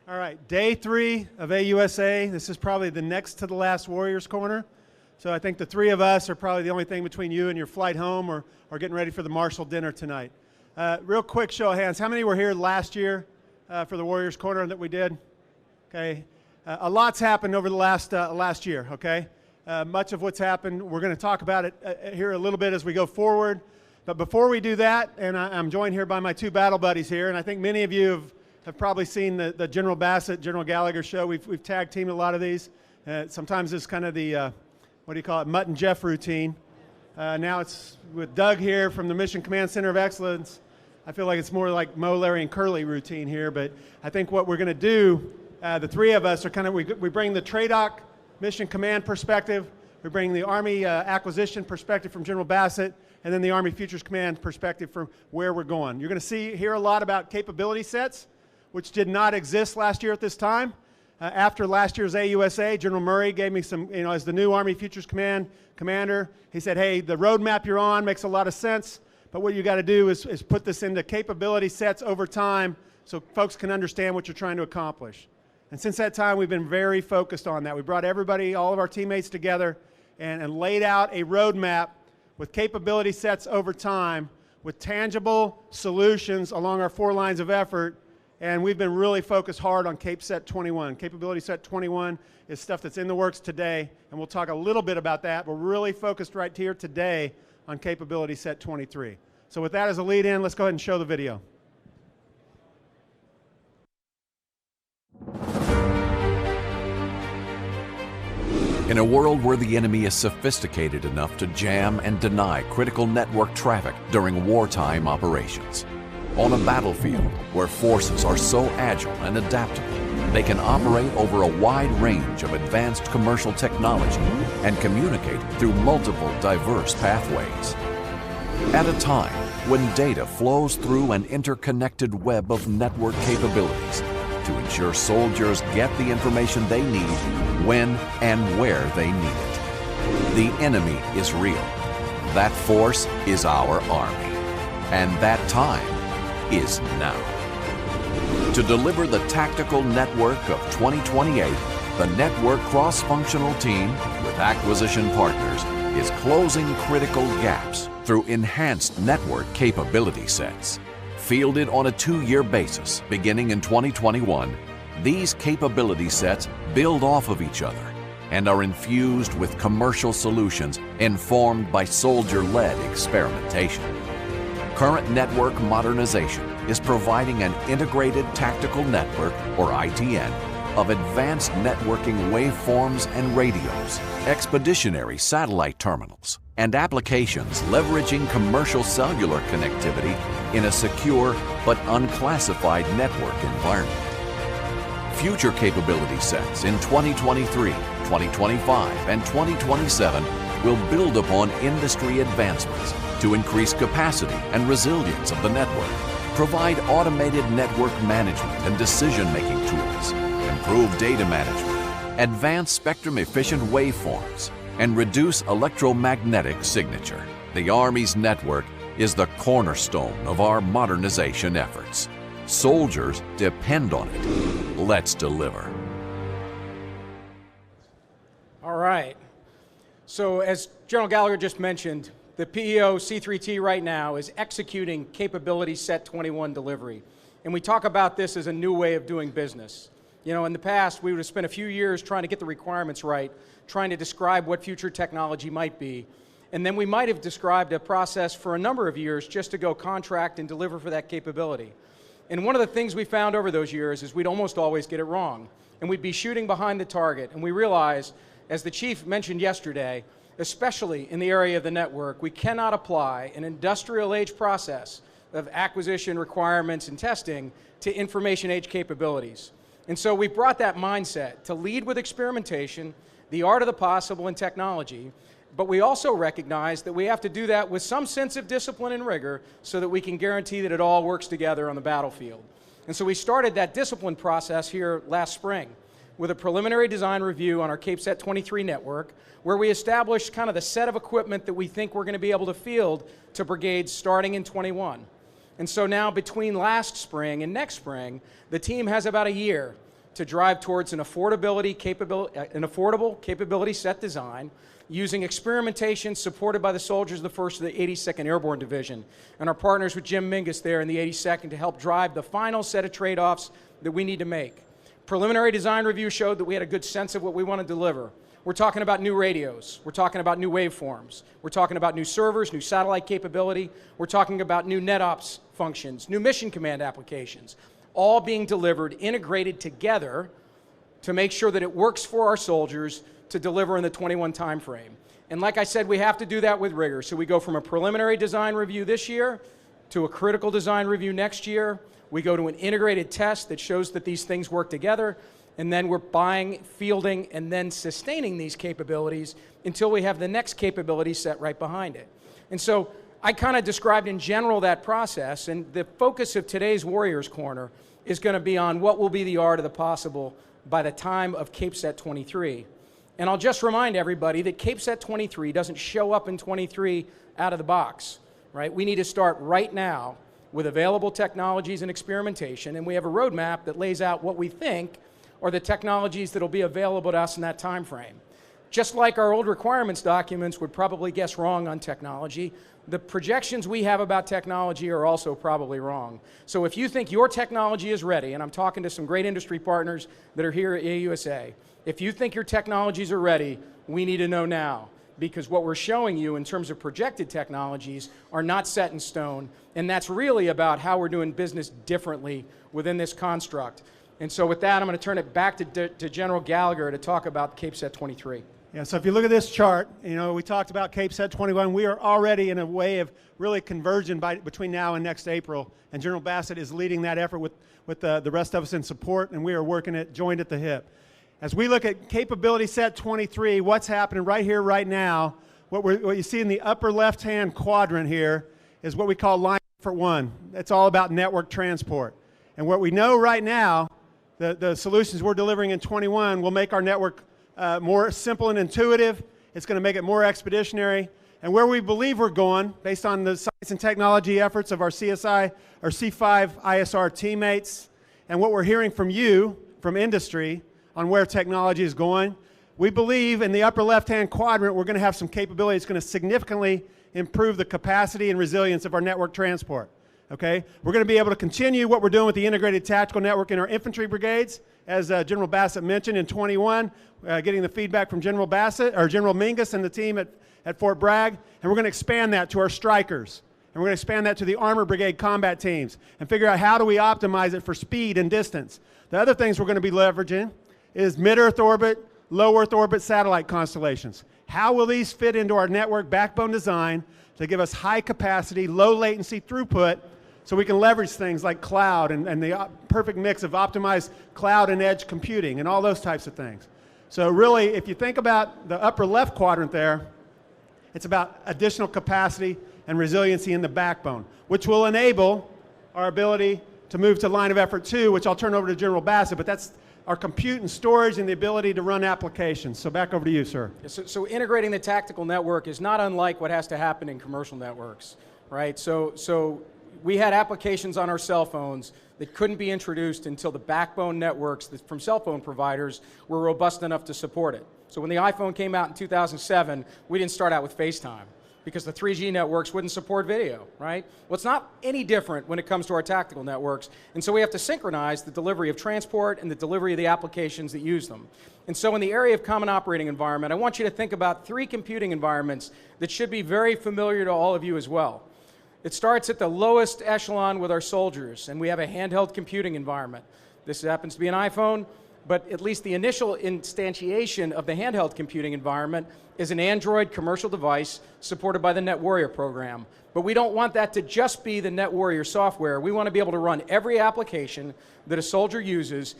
All right, day 3 of AUSA. This is probably the next to the last Warriors Corner. So I think the 3 of us are probably the only thing between you and your flight home or getting ready for the Marshall dinner tonight. Real quick show of hands. How many were here last year for the Warriors Corner that we did? Okay. A lot's happened over the last year, okay? Much of what's happened, we're going to talk about it here a little bit as we go forward. But before we do that, and I'm joined here by my 2 battle buddies here, and I think many of you have probably seen the General Bassett, General Gallagher show. We've tag teamed a lot of these. Sometimes it's kind of the, what do you call it, Mutt and Jeff routine. Now it's with Doug here from the Mission Command Center of Excellence. I feel like it's more like Mo, Larry, and Curly routine here, but I think what we're going to do, the 3 of us are kind of, we bring the TRADOC Mission Command perspective, we bring the Army acquisition perspective from General Bassett, and then the Army Futures Command perspective from where we're going. You're going to hear a lot about capability sets, which did not exist last year at this time. After last year's AUSA, General Murray gave me some, as the new Army Futures Command commander, he said, hey, the roadmap you're on makes a lot of sense, but what you got to do is put this into capability sets over time so folks can understand what you're trying to accomplish. And since that time, we've been very focused on that. We brought everybody, all of our teammates together and laid out a roadmap with capability sets over time with tangible solutions along our 4 lines of effort. And we've been really focused hard on Cape Set 21. Capability Set 21 is stuff that's in the works today, and we'll talk a little bit about that. We're really focused right here today on Capability Set 23. So with that as a lead in, let's go ahead and show the video. In a world where the enemy is sophisticated enough to jam and deny critical network traffic during wartime operations, on a battlefield where forces are so agile and adaptable, they can operate over a wide range of advanced commercial technology and communicate through multiple diverse pathways. At a time when data flows through an interconnected web of network capabilities to ensure soldiers get the information they need when and where they need it. The enemy is real. That force is our Army. And that time is now. To deliver the tactical network of 2028, the Network Cross-Functional Team with acquisition partners is closing critical gaps through enhanced network capability sets. Fielded on a 2-year basis beginning in 2021, these capability sets build off of each other and are infused with commercial solutions informed by soldier-led experimentation. Current network modernization is providing an integrated tactical network, or ITN, of advanced networking waveforms and radios, expeditionary satellite terminals, and applications leveraging commercial cellular connectivity in a secure but unclassified network environment. Future capability sets in 2023, 2025, and 2027 will build upon industry advancements to increase capacity and resilience of the network, provide automated network management and decision-making tools, improve data management, advance spectrum-efficient waveforms, and reduce electromagnetic signature. The Army's network is the cornerstone of our modernization efforts. Soldiers depend on it. Let's deliver. All right. So as General Gallagher just mentioned, the PEO C3T right now is executing Capability Set 21 delivery. And we talk about this as a new way of doing business. In the past, we would have spent a few years trying to get the requirements right, trying to describe what future technology might be. And then we might have described a process for a number of years just to go contract and deliver for that capability. And one of the things we found over those years is we'd almost always get it wrong. And we'd be shooting behind the target. And we realized, as the chief mentioned yesterday, especially in the area of the network, we cannot apply an industrial age process of acquisition requirements and testing to information age capabilities. And so we brought that mindset to lead with experimentation, the art of the possible in technology, but we also recognize that we have to do that with some sense of discipline and rigor so that we can guarantee that it all works together on the battlefield. And so we started that discipline process here last spring with a preliminary design review on our CapeSat 23 network, where we established kind of the set of equipment that we think we're going to be able to field to brigades starting in 21. And so now between last spring and next spring, the team has about a year to drive towards an affordable capability set design using experimentation supported by the soldiers of the 1st of the 82nd Airborne Division and our partners with Jim Mingus there in the 82nd to help drive the final set of trade-offs that we need to make. Preliminary design review showed that we had a good sense of what we want to deliver. We're talking about new radios. We're talking about new waveforms. We're talking about new servers, new satellite capability. We're talking about new NetOps functions, new mission command applications, all being delivered, integrated together to make sure that it works for our soldiers to deliver in the 21 timeframe. And like I said, we have to do that with rigor. So we go from a preliminary design review this year to a critical design review next year. We go to an integrated test that shows that these things work together. And then we're buying, fielding, and then sustaining these capabilities until we have the next capability set right behind it. And so I kind of described in general that process, and the focus of today's Warriors Corner is going to be on what will be the art of the possible by the time of CAPESAT 23. And I'll just remind everybody that CAPESAT 23 doesn't show up in 23 out of the box, right? We need to start right now with available technologies and experimentation, and we have a roadmap that lays out what we think are the technologies that will be available to us in that time frame. Just like our old requirements documents would probably guess wrong on technology, the projections we have about technology are also probably wrong. So if you think your technology is ready, and I'm talking to some great industry partners that are here at AUSA, if you think your technologies are ready, we need to know now, because what we're showing you in terms of projected technologies are not set in stone, and that's really about how we're doing business differently within this construct. And so with that, I'm going to turn it back to General Gallagher to talk about CAPESAT 23. Yeah, so if you look at this chart, you know, we talked about CAPESAT 21. We are already in a way of really conversion between now and next April, and General Bassett is leading that effort with the rest of us in support, and we are working it joined at the hip. As we look at Capability Set 23, what's happening right here, right now, what you see in the upper left-hand quadrant here is what we call Line Effort 1. It's all about network transport. And what we know right now, the solutions we're delivering in 21 will make our network more simple and intuitive. It's going to make it more expeditionary. And where we believe we're going, based on the science and technology efforts of our CSI or C5 ISR teammates, and what we're hearing from you, from industry, on where technology is going, we believe in the upper left-hand quadrant we're going to have some capability that's going to significantly improve the capacity and resilience of our network transport. Okay? We're going to be able to continue what we're doing with the integrated tactical network in our infantry brigades, as General Bassett mentioned in 21, getting the feedback from General Bassett, or General Mingus and the team at Fort Bragg, and we're going to expand that to our strikers, and we're going to expand that to the Armor Brigade combat teams, and figure out how do we optimize it for speed and distance. The other things we're going to be leveraging is mid-Earth orbit, low Earth orbit satellite constellations. How will these fit into our network backbone design to give us high capacity, low latency throughput, so we can leverage things like cloud and the perfect mix of optimized cloud and edge computing and all those types of things. So really, if you think about the upper left quadrant there, it's about additional capacity and resiliency in the backbone, which will enable our ability to move to line of effort 2, which I'll turn over to General Bassett, but that's our compute and storage and the ability to run applications. So back over to you, sir. So integrating the tactical network is not unlike what has to happen in commercial networks, right? So we had applications on our cell phones that couldn't be introduced until the backbone networks from cell phone providers were robust enough to support it. So when the iPhone came out in 2007, we didn't start out with FaceTime because the 3G networks wouldn't support video, right? Well, it's not any different when it comes to our tactical networks, and so we have to synchronize the delivery of transport and the delivery of the applications that use them. And so in the area of common operating environment, I want you to think about 3 computing environments that should be very familiar to all of you as well. It starts at the lowest echelon with our soldiers, and we have a handheld computing environment. This happens to be an iPhone, but at least the initial instantiation of the handheld computing environment is an Android commercial device supported by the NetWarrior program. But we don't want that to just be the NetWarrior software. We want to be able to run every application that a soldier uses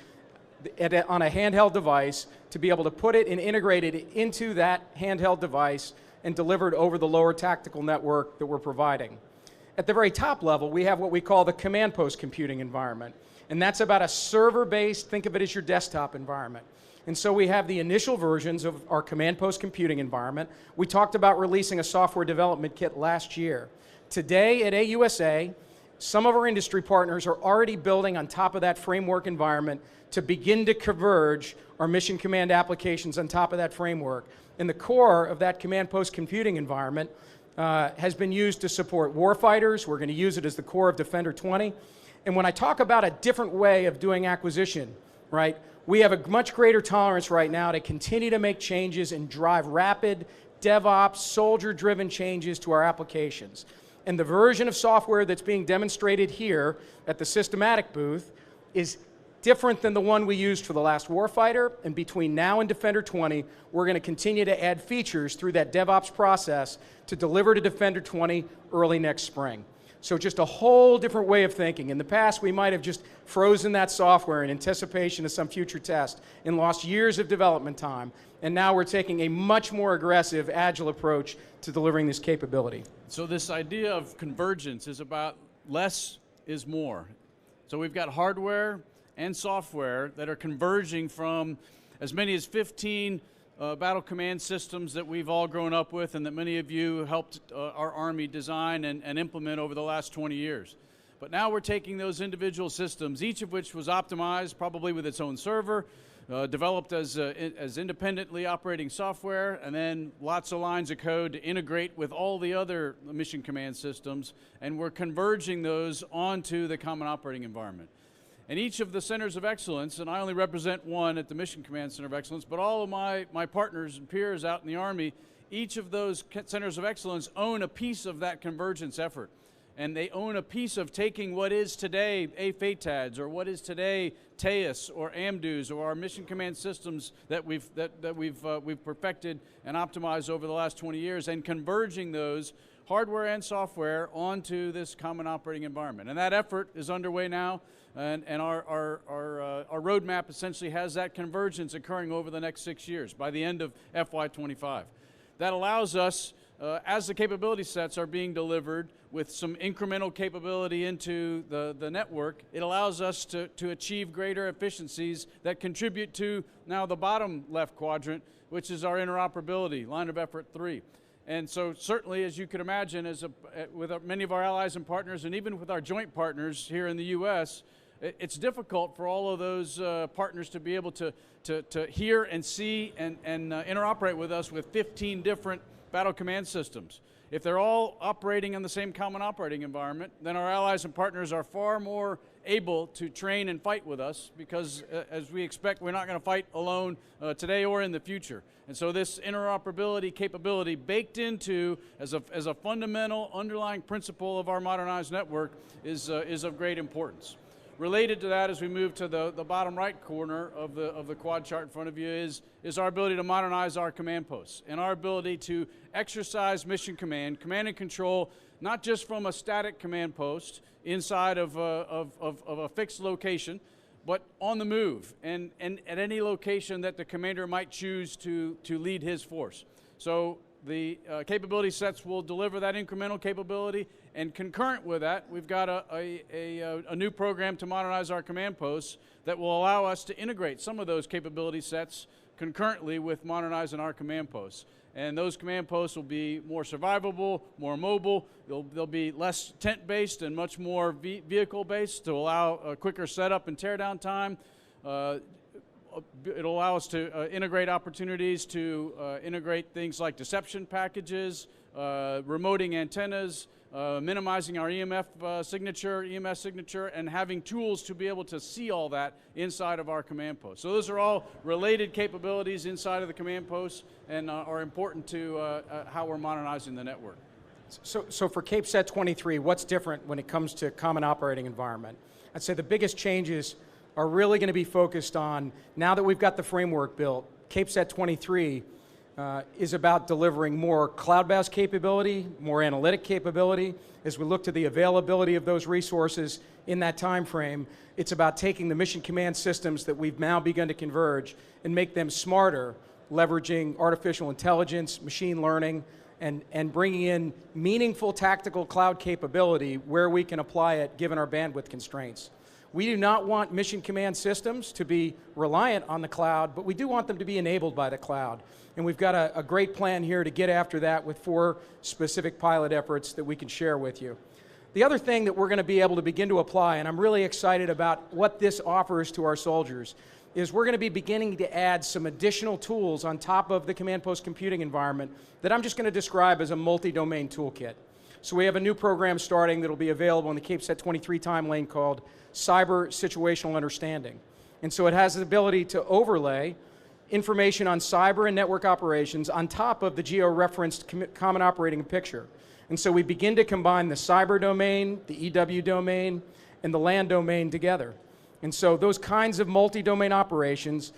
on a handheld device to be able to put it and integrate it into that handheld device and deliver it over the lower tactical network that we're providing. At the very top level, we have what we call the command post computing environment. And that's about a server-based, think of it as your desktop environment. And so we have the initial versions of our command post computing environment. We talked about releasing a software development kit last year. Today at AUSA, some of our industry partners are already building on top of that framework environment to begin to converge our mission command applications on top of that framework. And the core of that command post computing environment has been used to support warfighters. We're going to use it as the core of Defender 20. And when I talk about a different way of doing acquisition, right, we have a much greater tolerance right now to continue to make changes and drive rapid DevOps, soldier-driven changes to our applications. And the version of software that's being demonstrated here at the systematic booth is different than the one we used for the last warfighter, and between now and Defender 20, we're going to continue to add features through that DevOps process to deliver to Defender 20 early next spring. So just a whole different way of thinking. In the past, we might have just frozen that software in anticipation of some future test and lost years of development time, and now we're taking a much more aggressive, agile approach to delivering this capability. So this idea of convergence is about less is more. So we've got hardware and software that are converging from as many as 15 battle command systems that we've all grown up with and that many of you helped our Army design and implement over the last 20 years. But now we're taking those individual systems, each of which was optimized probably with its own server, developed as independently operating software, and then lots of lines of code to integrate with all the other mission command systems, and we're converging those onto the common operating environment. And each of the centers of excellence, and I only represent one at the Mission Command Center of Excellence, but all of my partners and peers out in the Army, each of those centers of excellence own a piece of that convergence effort. And they own a piece of taking what is today AFATADS, or what is today TAEUS or AMDUS, or our mission command systems that we've perfected and optimized over the last 20 years, and converging those hardware and software onto this common operating environment. And that effort is underway now, and our roadmap essentially has that convergence occurring over the next 6 years by the end of FY25. That allows us, as the capability sets are being delivered with some incremental capability into the network, it allows us to achieve greater efficiencies that contribute to now the bottom left quadrant, which is our interoperability, line of effort 3. And so certainly, as you could imagine, with many of our allies and partners, and even with our joint partners here in the U.S., it's difficult for all of those partners to be able to hear and see and interoperate with us with 15 different battle command systems. If they're all operating in the same common operating environment, then our allies and partners are far more able to train and fight with us, because as we expect, we're not going to fight alone today or in the future. And so this interoperability capability baked into as a fundamental underlying principle of our modernized network is of great importance. Related to that, as we move to the bottom right corner of the quad chart in front of you, is our ability to modernize our command posts and our ability to exercise mission command and control, not just from a static command post inside of a fixed location, but on the move and at any location that the commander might choose to lead his force. So the capability sets will deliver that incremental capability, and concurrent with that, we've got a new program to modernize our command posts that will allow us to integrate some of those capability sets concurrently with modernizing our command posts. And those command posts will be more survivable, more mobile. They'll be less tent-based and much more vehicle-based to allow a quicker setup and teardown time. It'll allow us to integrate opportunities to integrate things like deception packages, remoting antennas, minimizing our EMS signature, and having tools to be able to see all that inside of our command post. So those are all related capabilities inside of the command posts and are important to how we're modernizing the network. So for CAPESAT 23, what's different when it comes to common operating environment? I'd say the biggest changes are really going to be focused on, now that we've got the framework built, CAPESAT 23 is about delivering more cloud-based capability, more analytic capability. As we look to the availability of those resources in that time frame, it's about taking the mission command systems that we've now begun to converge and make them smarter, leveraging artificial intelligence, machine learning, and bringing in meaningful tactical cloud capability where we can apply it given our bandwidth constraints. We do not want mission command systems to be reliant on the cloud, but we do want them to be enabled by the cloud. And we've got a great plan here to get after that with 4 specific pilot efforts that we can share with you. The other thing that we're going to be able to begin to apply, and I'm really excited about what this offers to our soldiers, is we're going to be beginning to add some additional tools on top of the command post computing environment that I'm just going to describe as a multi-domain toolkit. So we have a new program starting that will be available in the CAPESAT 23 time lane called Cyber Situational Understanding. And so it has the ability to overlay information on cyber and network operations on top of the geo-referenced common operating picture. And so we begin to combine the cyber domain, the EW domain, and the LAN domain together. And so those kinds of multi-domain operations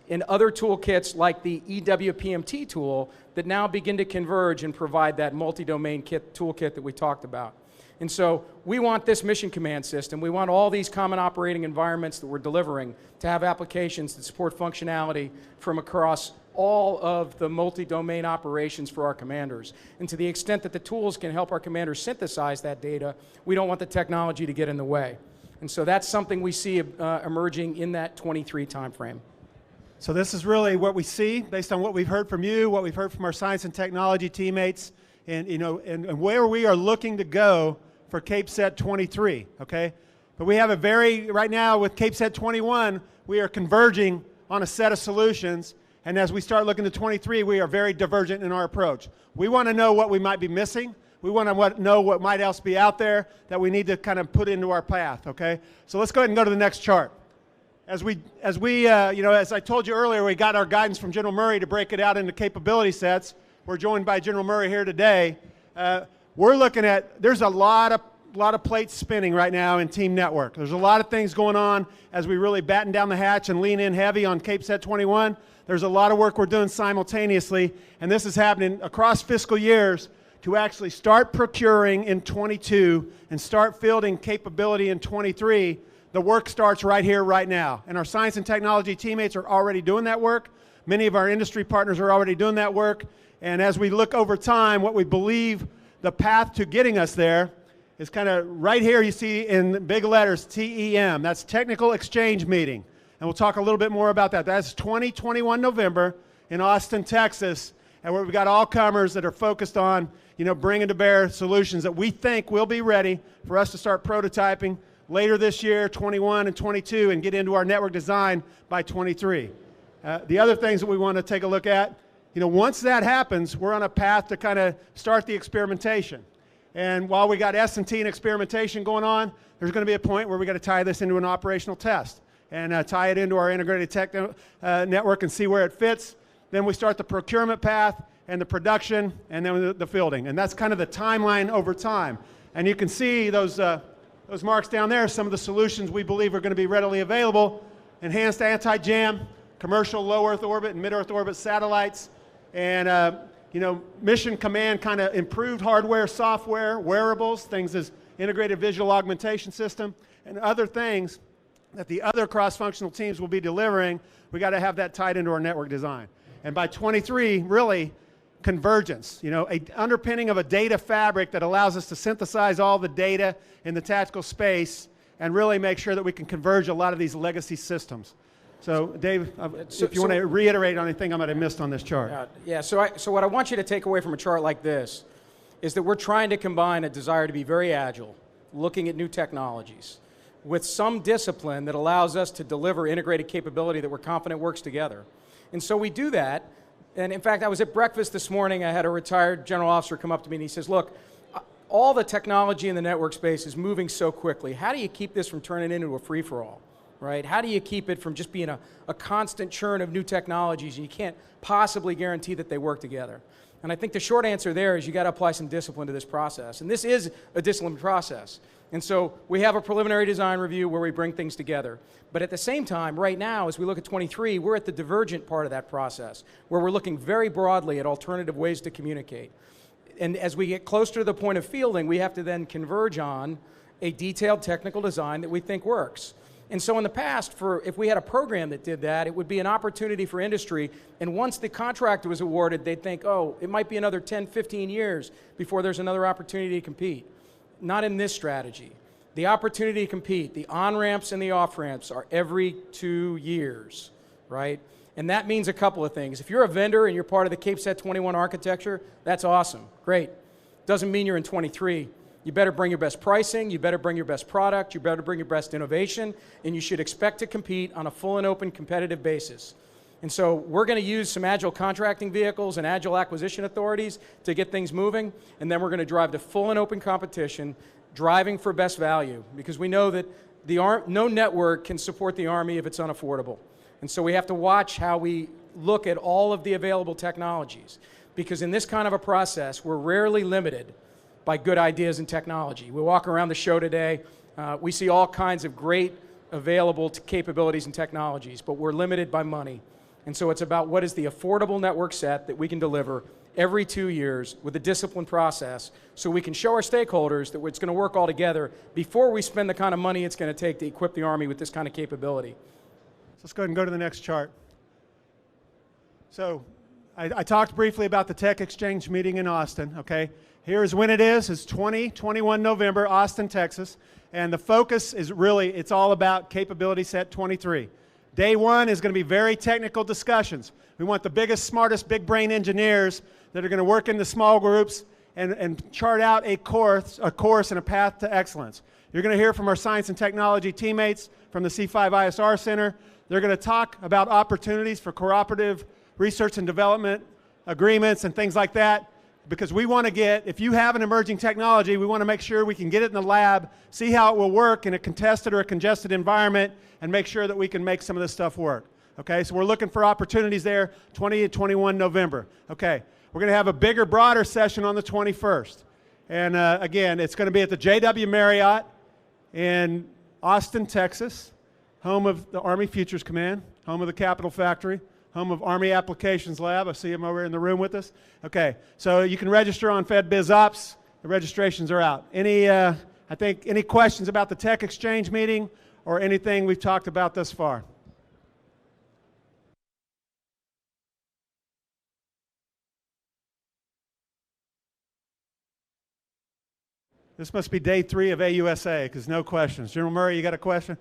and other toolkits like the EWPMT tool that now begin to converge and provide that multi-domain toolkit that we talked about. And so we want this mission command system, we want all these common operating environments that we're delivering to have applications that support functionality from across all of the multi-domain operations for our commanders. And to the extent that the tools can help our commanders synthesize that data, we don't want the technology to get in the way. And so that's something we see emerging in that 23 timeframe. So this is really what we see based on what we've heard from you, what we've heard from our science and technology teammates, and, and where we are looking to go for CAPESAT 23, okay? But we have right now with CAPESAT 21, we are converging on a set of solutions, and as we start looking to 23, we are very divergent in our approach. We want to know what we might be missing. We want to know what might else be out there that we need to kind of put into our path, okay? So let's go ahead and go to the next chart. As I told you earlier, we got our guidance from General Murray to break it out into capability sets. We're joined by General Murray here today. We're looking at, there's a lot of plates spinning right now in Team Network. There's a lot of things going on as we really batten down the hatch and lean in heavy on CAPESAT 21. There's a lot of work we're doing simultaneously, and this is happening across fiscal years to actually start procuring in 22 and start fielding capability in 23. The work starts right here, right now. And our science and technology teammates are already doing that work. Many of our industry partners are already doing that work. And as we look over time, what we believe the path to getting us there is kind of right here. You see in big letters, TEM. That's Technical Exchange Meeting. And we'll talk a little bit more about that. That's 2021 November in Austin, Texas, and where we've got all comers that are focused on, bringing to bear solutions that we think will be ready for us to start prototyping later this year, 21 and 22, and get into our network design by 23. The other things that we want to take a look at, once that happens, we're on a path to kind of start the experimentation. And while we got S&T and experimentation going on, there's going to be a point where we got to tie this into an operational test and tie it into our integrated tech network and see where it fits. Then we start the procurement path and the production and then the fielding. And that's kind of the timeline over time. And you can see those marks down there, some of the solutions we believe are going to be readily available: enhanced anti-jam, commercial low Earth orbit and mid Earth orbit satellites, and mission command kind of improved hardware, software, wearables, things as integrated visual augmentation system, and other things that the other cross-functional teams will be delivering. We got to have that tied into our network design. And by 23, really, convergence, a underpinning of a data fabric that allows us to synthesize all the data in the tactical space and really make sure that we can converge a lot of these legacy systems. So, Dave, if you want to reiterate on anything I might have missed on this chart. So what I want you to take away from a chart like this is that we're trying to combine a desire to be very agile, looking at new technologies, with some discipline that allows us to deliver integrated capability that we're confident works together. And so we do that. And in fact, I was at breakfast this morning. I had a retired general officer come up to me and he says, look, all the technology in the network space is moving so quickly. How do you keep this from turning into a free-for-all, right? How do you keep it from just being a constant churn of new technologies and you can't possibly guarantee that they work together? And I think the short answer there is you got to apply some discipline to this process. And this is a disciplined process. And so we have a preliminary design review where we bring things together. But at the same time, right now, as we look at 23, we're at the divergent part of that process, where we're looking very broadly at alternative ways to communicate. And as we get closer to the point of fielding, we have to then converge on a detailed technical design that we think works. And so in the past, if we had a program that did that, it would be an opportunity for industry. And once the contract was awarded, they'd think, oh, it might be another 10, 15 years before there's another opportunity to compete. Not in this strategy. The opportunity to compete, the on-ramps and the off-ramps are every 2 years, right? And that means a couple of things. If you're a vendor and you're part of the CAPESAT 21 architecture, that's awesome, great. Doesn't mean you're in 23. You better bring your best pricing, you better bring your best product, you better bring your best innovation, and you should expect to compete on a full and open competitive basis. And so we're going to use some agile contracting vehicles and agile acquisition authorities to get things moving, and then we're going to drive to full and open competition, driving for best value, because we know that no network can support the Army if it's unaffordable. And so we have to watch how we look at all of the available technologies, because in this kind of a process, we're rarely limited by good ideas and technology. We walk around the show today, we see all kinds of great available capabilities and technologies, but we're limited by money. And so it's about what is the affordable network set that we can deliver every 2 years with a disciplined process, so we can show our stakeholders that it's going to work all together before we spend the kind of money it's going to take to equip the Army with this kind of capability. So let's go ahead and go to the next chart. So I talked briefly about the Tech Exchange meeting in Austin, okay? Here's when it is. It's 21 November, Austin, Texas. And the focus is really, it's all about Capability Set 23. Day one is going to be very technical discussions. We want the biggest, smartest, big brain engineers that are going to work in the small groups and chart out a course and a path to excellence. You're going to hear from our science and technology teammates from the C5 ISR Center. They're going to talk about opportunities for cooperative research and development agreements and things like that, because we want to get, if you have an emerging technology, we want to make sure we can get it in the lab, see how it will work in a contested or a congested environment, and make sure that we can make some of this stuff work. Okay, so we're looking for opportunities there, 20 to 21 November. Okay, we're going to have a bigger, broader session on the 21st. And again, it's going to be at the JW Marriott in Austin, Texas, home of the Army Futures Command, home of the Capital Factory, home of Army Applications Lab. I see him over in the room with us. Okay, so you can register on FedBizOps. The registrations are out. Any questions about the Tech Exchange meeting or anything we've talked about thus far? This must be day 3 of AUSA, because no questions. General Murray, you got a question?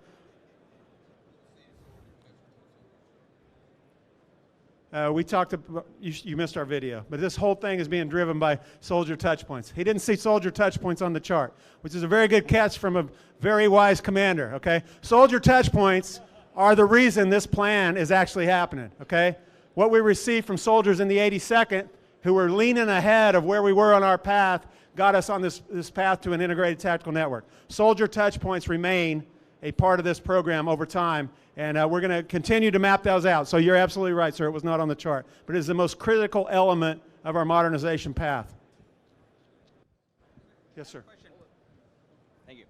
We talked about, you missed our video, but this whole thing is being driven by soldier touch points. He didn't see soldier touch points on the chart, which is a very good catch from a very wise commander, okay? Soldier touch points are the reason this plan is actually happening, okay? What we received from soldiers in the 82nd who were leaning ahead of where we were on our path got us on this path to an integrated tactical network. Soldier touch points remain a part of this program over time, and we're going to continue to map those out. So you're absolutely right, sir. It was not on the chart, but it is the most critical element of our modernization path. Yes, sir. Thank you.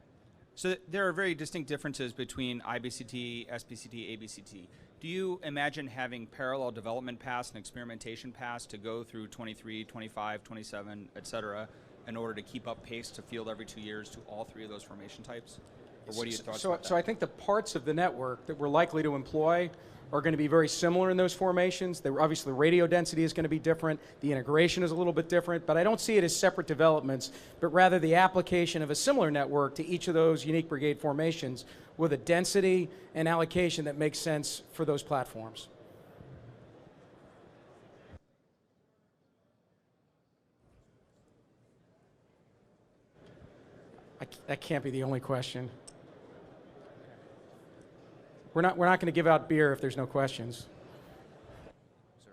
So there are very distinct differences between IBCT, SBCT, ABCT. Do you imagine having parallel development paths and experimentation paths to go through 23, 25, 27, et cetera, in order to keep up pace to field every 2 years to all 3 of those formation types? Or what are your thoughts about that? So I think the parts of the network that we're likely to employ are going to be very similar in those formations. Obviously, the radio density is going to be different. The integration is a little bit different, but I don't see it as separate developments, but rather the application of a similar network to each of those unique brigade formations with a density and allocation that makes sense for those platforms. That can't be the only question. We're not going to give out beer if there's no questions. Sir.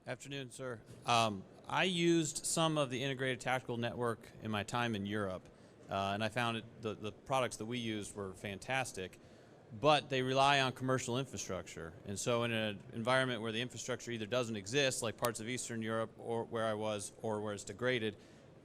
Afternoon, sir. I used some of the integrated tactical network in my time in Europe, and I found the products that we used were fantastic, but they rely on commercial infrastructure. And so in an environment where the infrastructure either doesn't exist, like parts of Eastern Europe or where I was, or where it's degraded,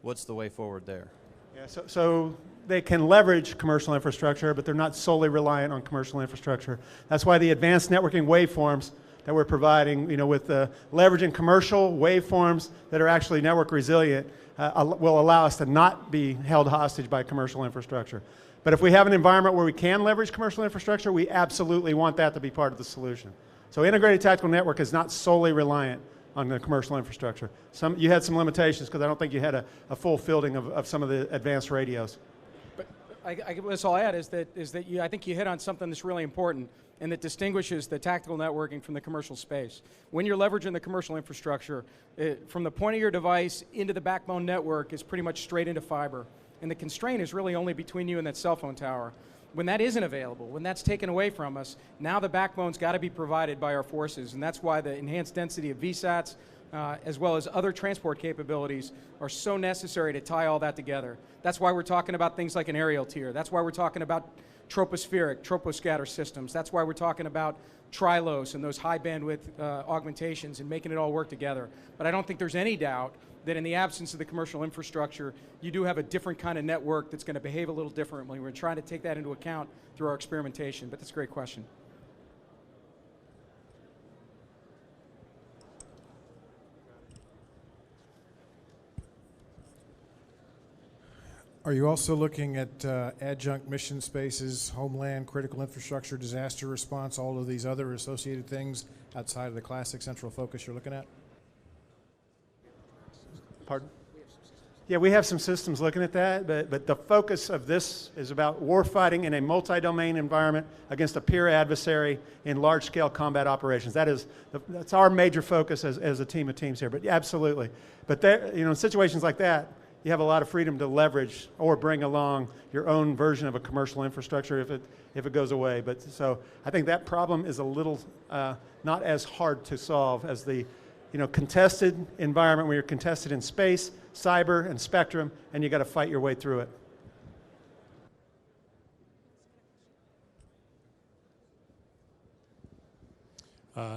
what's the way forward there? Yeah, so they can leverage commercial infrastructure, but they're not solely reliant on commercial infrastructure. That's why the advanced networking waveforms that we're providing, with leveraging commercial waveforms that are actually network resilient, will allow us to not be held hostage by commercial infrastructure. But if we have an environment where we can leverage commercial infrastructure, we absolutely want that to be part of the solution. So integrated tactical network is not solely reliant on the commercial infrastructure. You had some limitations because I don't think you had a full fielding of some of the advanced radios. But I guess I'll add is that I think you hit on something that's really important and that distinguishes the tactical networking from the commercial space. When you're leveraging the commercial infrastructure, from the point of your device into the backbone network is pretty much straight into fiber. And the constraint is really only between you and that cell phone tower. When that isn't available, when that's taken away from us, now the backbone's got to be provided by our forces, and that's why the enhanced density of VSATs, as well as other transport capabilities, are so necessary to tie all that together. That's why we're talking about things like an aerial tier. That's why we're talking about tropospheric, troposcatter systems. That's why we're talking about Trilos and those high bandwidth augmentations and making it all work together. But I don't think there's any doubt that in the absence of the commercial infrastructure, you do have a different kind of network that's going to behave a little differently. We're trying to take that into account through our experimentation, but that's a great question. Are you also looking at adjunct mission spaces, homeland, critical infrastructure, disaster response, all of these other associated things outside of the classic central focus you're looking at? Pardon? Yeah, we have some systems looking at that, but the focus of this is about warfighting in a multi-domain environment against a peer adversary in large-scale combat operations. That's our major focus as a team of teams here. But yeah, absolutely. But there, in situations like that, you have a lot of freedom to leverage or bring along your own version of a commercial infrastructure if it goes away. But so I think that problem is a little not as hard to solve as the contested environment where you're contested in space, cyber, and spectrum, and you got to fight your way through it.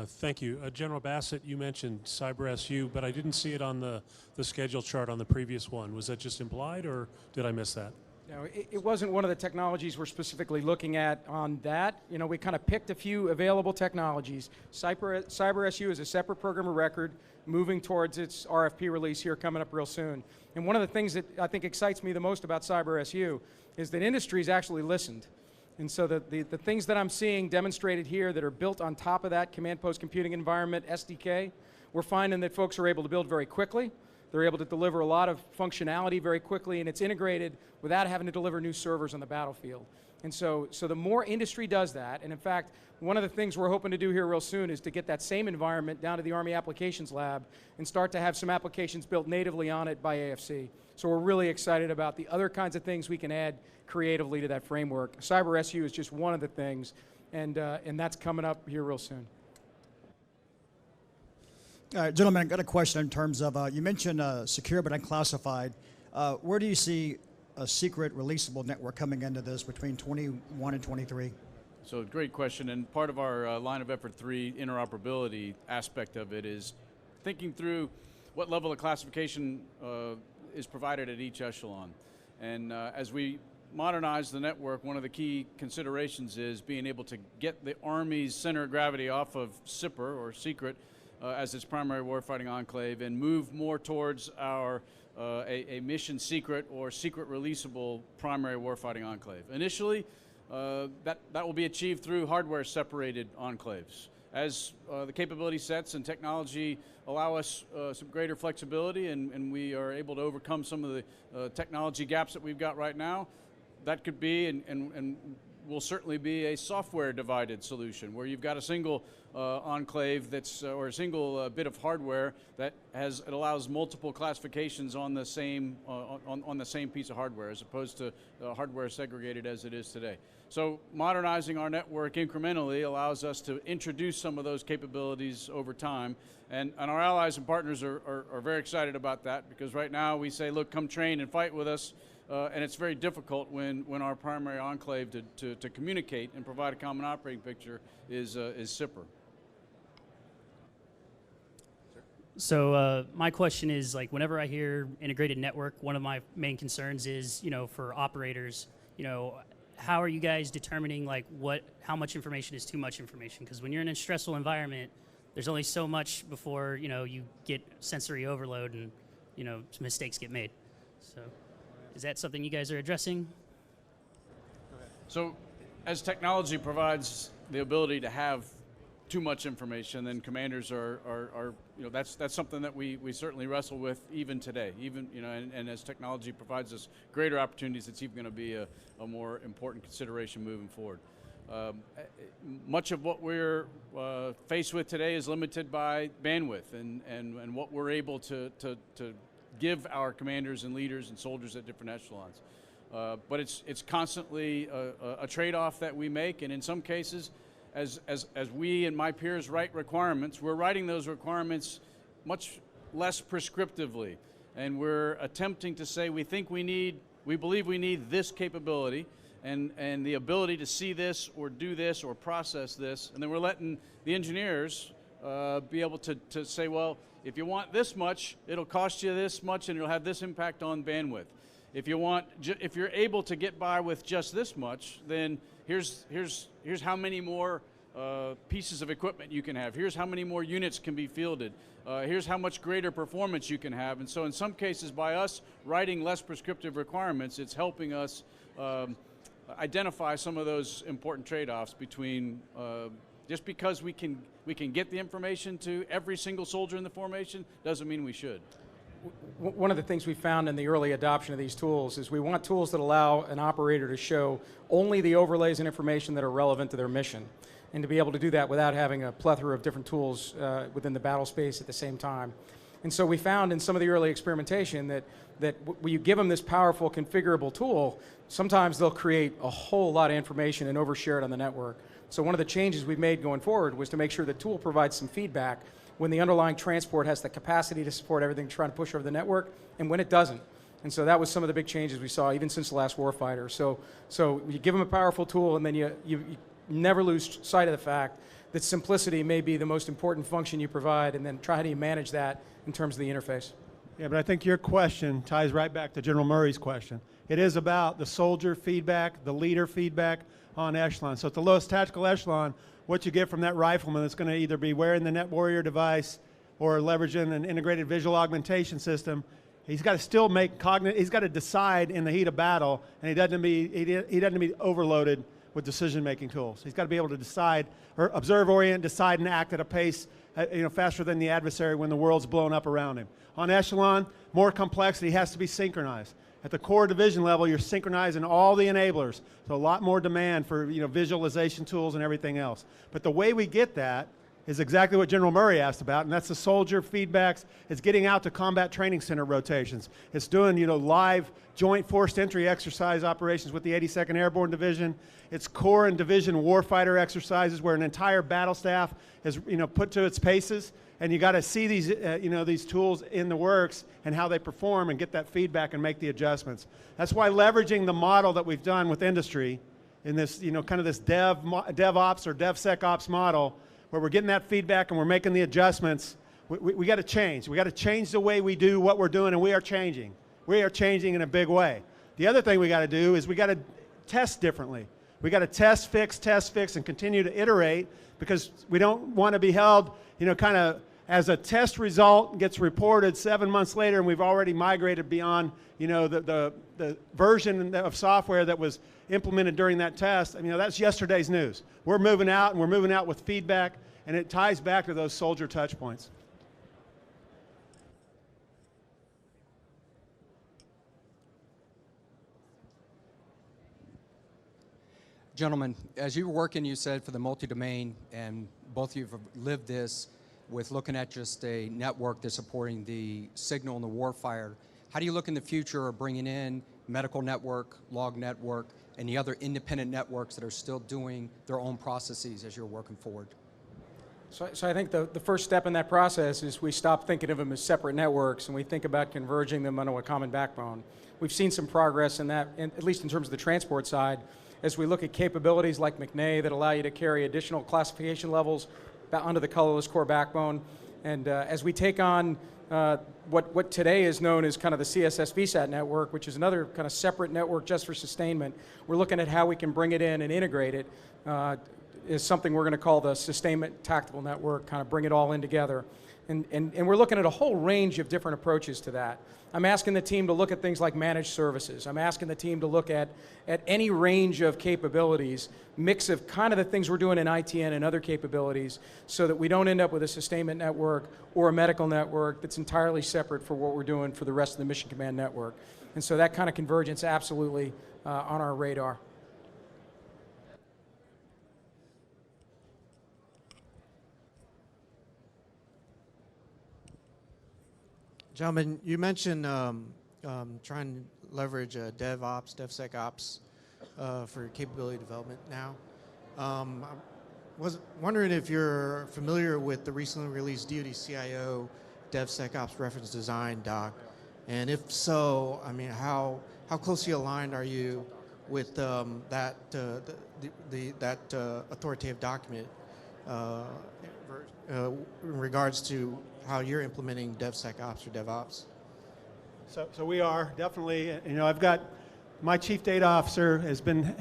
Thank you. General Bassett, you mentioned Cyber SU, but I didn't see it on the schedule chart on the previous one. Was that just implied, or did I miss that? No, it wasn't one of the technologies we're specifically looking at on that. We kind of picked a few available technologies. Cyber SU is a separate program of record moving towards its RFP release here coming up real soon. And one of the things that I think excites me the most about Cyber SU is that industry's actually listened. And so the things that I'm seeing demonstrated here that are built on top of that command post computing environment SDK, we're finding that folks are able to build very quickly. They're able to deliver a lot of functionality very quickly, and it's integrated without having to deliver new servers on the battlefield. And so the more industry does that, and in fact, one of the things we're hoping to do here real soon is to get that same environment down to the Army Applications Lab and start to have some applications built natively on it by AFC. So we're really excited about the other kinds of things we can add creatively to that framework. Cyber SU is just one of the things, and that's coming up here real soon. Gentlemen, I got a question in terms of, you mentioned secure but unclassified. Where do you see a secret releasable network coming into this between 21 and 23? So great question, and part of our line of effort 3 interoperability aspect of it is thinking through what level of classification is provided at each echelon. And as we modernize the network, one of the key considerations is being able to get the Army's center of gravity off of SIPR, or secret, as its primary warfighting enclave, and move more towards our a mission secret or secret releasable primary warfighting enclave. Initially, that will be achieved through hardware separated enclaves. As the capability sets and technology allow us some greater flexibility, and we are able to overcome some of the technology gaps that we've got right now, that could be and will certainly be a software divided solution where you've got a single enclave that's or a single bit of hardware that it allows multiple classifications on the same on the same piece of hardware, as opposed to hardware segregated as it is today. So modernizing our network incrementally allows us to introduce some of those capabilities over time, and our allies and partners are very excited about that, because right now we say, look, come train and fight with us. And it's very difficult when our primary enclave to communicate and provide a common operating picture is SIPR. So my question is, like, whenever I hear integrated network, one of my main concerns is, for operators, how are you guys determining how much information is too much information? Because when you're in a stressful environment, there's only so much before you get sensory overload and some mistakes get made. So. Is that something you guys are addressing? So as technology provides the ability to have too much information, then commanders are you know, that's something that we certainly wrestle with even today. Even, you know, and as technology provides us greater opportunities, it's even going to be a more important consideration moving forward. Much of what we're faced with today is limited by bandwidth and what we're able to give our commanders and leaders and soldiers at different echelons. But it's constantly a trade-off that we make, and in some cases, as we and my peers write requirements, we're writing those requirements much less prescriptively, and we're attempting to say we believe we need this capability and the ability to see this or do this or process this, and then we're letting the engineers be able to say, well, if you want this much, it'll cost you this much and it'll have this impact on bandwidth. If you're able to get by with just this much, then here's how many more pieces of equipment you can have. Here's how many more units can be fielded. Here's how much greater performance you can have. And so in some cases, by us writing less prescriptive requirements, it's helping us identify some of those important trade-offs between just because we can get the information to every single soldier in the formation doesn't mean we should. One of the things we found in the early adoption of these tools is we want tools that allow an operator to show only the overlays and information that are relevant to their mission, and to be able to do that without having a plethora of different tools within the battle space at the same time. And so we found in some of the early experimentation that when you give them this powerful configurable tool, sometimes they'll create a whole lot of information and overshare it on the network. So one of the changes we've made going forward was to make sure the tool provides some feedback when the underlying transport has the capacity to support everything trying to push over the network, and when it doesn't. And so that was some of the big changes we saw even since the last warfighter. So you give them a powerful tool, and then you never lose sight of the fact that simplicity may be the most important function you provide, and then try how do you manage that in terms of the interface. Yeah, but I think your question ties right back to General Murray's question. It is about the soldier feedback, the leader feedback on echelon. So at the lowest tactical echelon, what you get from that rifleman that's going to either be wearing the Net Warrior device or leveraging an integrated visual augmentation system, he's got to still make he's got to decide in the heat of battle, and he doesn't be overloaded with decision-making tools. He's got to be able to decide, or observe, orient, decide, and act at a pace faster than the adversary when the world's blown up around him. On echelon, more complexity has to be synchronized. At the core division level, you're synchronizing all the enablers, so a lot more demand for visualization tools and everything else. But the way we get that is exactly what General Murray asked about, and that's the soldier feedbacks. It's getting out to combat training center rotations. It's doing live joint forced entry exercise operations with the 82nd Airborne Division. It's corps and division warfighter exercises where an entire battle staff is put to its paces, and you got to see these these tools in the works and how they perform and get that feedback and make the adjustments. That's why leveraging the model that we've done with industry in this kind of this DevOps or DevSecOps model, where we're getting that feedback and we're making the adjustments, we got to change. We got to change the way we do what we're doing, and we are changing. We are changing in a big way. The other thing we got to do is we got to test differently. We got to test, fix, and continue to iterate, because we don't want to be held, kind of as a test result gets reported 7 months later and we've already migrated beyond, the version of software that was implemented during that test. That's yesterday's news. We're moving out, and we're moving out with feedback, and it ties back to those soldier touch points. Gentlemen, as you were working, you said, for the multi-domain, and both of you have lived this with looking at just a network that's supporting the signal and the warfire. How do you look in the future of bringing in medical network, log network, and the other independent networks that are still doing their own processes as you're working forward? So I think the first step in that process is we stop thinking of them as separate networks, and we think about converging them onto a common backbone. We've seen some progress in that, at least in terms of the transport side, as we look at capabilities like McNay that allow you to carry additional classification levels onto the colorless core backbone. And as we take on what today is known as kind of the CSS VSAT network, which is another kind of separate network just for sustainment, we're looking at how we can bring it in and integrate it, is something we're going to call the sustainment tactical network, kind of bring it all in together. And we're looking at a whole range of different approaches to that. I'm asking the team to look at things like managed services. I'm asking the team to look at any range of capabilities, mix of kind of the things we're doing in ITN and other capabilities, so that we don't end up with a sustainment network or a medical network that's entirely separate for what we're doing for the rest of the Mission Command network. And so that kind of convergence absolutely on our radar. Gentlemen, you mentioned trying to leverage DevOps, DevSecOps for capability development now. I was wondering if you're familiar with the recently released DoD CIO DevSecOps reference design doc, and if so, I mean, how closely aligned are you with that authoritative document in regards to how you're implementing DevSecOps or DevOps? So we are definitely, I've got my chief data officer has been,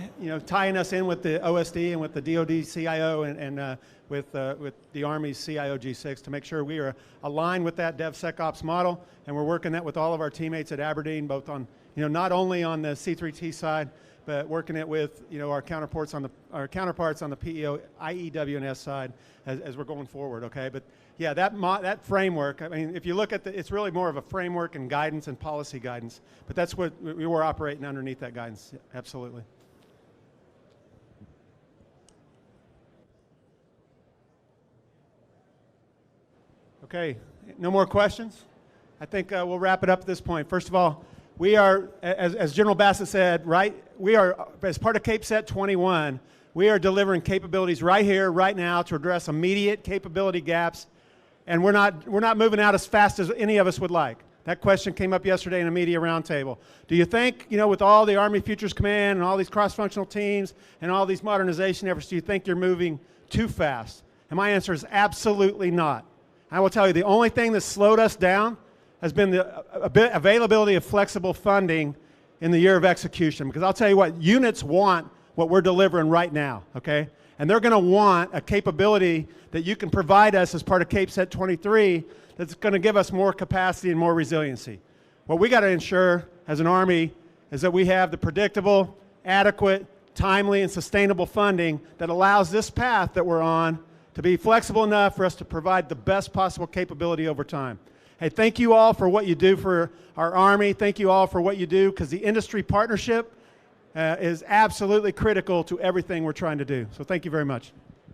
tying us in with the OSD and with the DoD CIO and with the Army's CIO G6 to make sure we are aligned with that DevSecOps model, and we're working that with all of our teammates at Aberdeen, both on, not only on the C3T side, but working it with, our counterparts on the PEO, IEW&S side as we're going forward. Okay, but yeah, that framework. I mean, if you look at it's really more of a framework and guidance and policy guidance. But that's what we were operating underneath that guidance. Yeah, absolutely. Okay, no more questions. I think we'll wrap it up at this point. First of all, we are, as General Bassett said, right, we are, as part of CapeSet 21, we are delivering capabilities right here, right now, to address immediate capability gaps, and we're not moving out as fast as any of us would like. That question came up yesterday in a media roundtable. Do you think, with all the Army Futures Command and all these cross-functional teams and all these modernization efforts, do you think you're moving too fast? And my answer is absolutely not. I will tell you, the only thing that slowed us down has been the availability of flexible funding in the year of execution. Because I'll tell you what, units want what we're delivering right now, okay? And they're going to want a capability that you can provide us as part of CapeSet 23 that's going to give us more capacity and more resiliency. What we got to ensure as an Army is that we have the predictable, adequate, timely, and sustainable funding that allows this path that we're on to be flexible enough for us to provide the best possible capability over time. Hey, thank you all for what you do for our Army. Thank you all for what you do, because the industry partnership is absolutely critical to everything we're trying to do. So thank you very much.